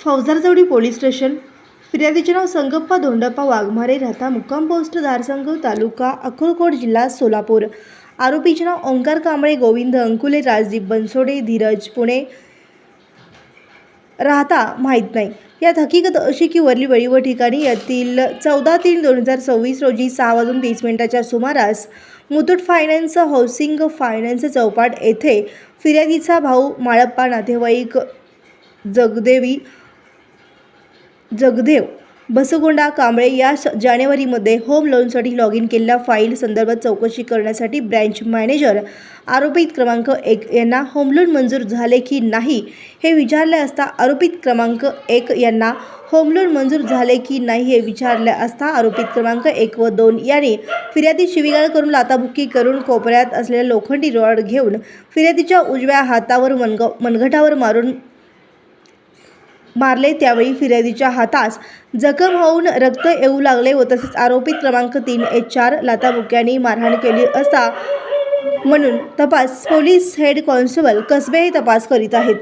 फौजदारचौडी police station. फिर्यादीचे नाव संगप्पा धोंडप्पा वाघमारे, राहता मुक्काम post दारसंग, तालुका अक्कलकोट, जिल्हा सोलापूर. आरोपीचे नाव ओंकार कांबळे, गोविंद अंकुले, राजदीप बनसोडे, धीरज पुणे, राहता माहीत नाही. यात हकीकत अशी की वरली वेळी व ठिकाणी येथील 14/3/2026 रोजी 6:30 सुमारास मुथूट फायनान्स हाऊसिंग फायनान्स चौपाट येथे फिर्यादीचा भाऊ माळप्पा नातेवाईक जगदेव बसगोंडा कांबळे यास जानेवारीमध्ये होम लोनसाठी लॉग इन केलेल्या फाईल संदर्भात चौकशी करण्यासाठी ब्रँच मॅनेजर आरोपित क्रमांक 1 यांना होम लोन मंजूर झाले की नाही हे विचारले असता आरोपित क्रमांक 1 यांना होम लोन मंजूर झाले की नाही हे विचारले असता आरोपित क्रमांक 1 व 2 यांनी फिर्यादी शिवीगाळ करून लाथाबुक्की करून कोपऱ्यात असलेला लोखंडी रॉड घेऊन फिर्यादीच्या उजव्या हातावर मनगटावर मारले. त्यावेळी फिर्यादीच्या हातास जखम होऊन रक्त येऊ लागले व तसेच आरोपित क्रमांक 3 लाथाबुक्क्यांनी मारहाण केली असता म्हणून तपास पोलीस हेड कॉन्स्टेबल कसबे हे तपास करीत आहेत.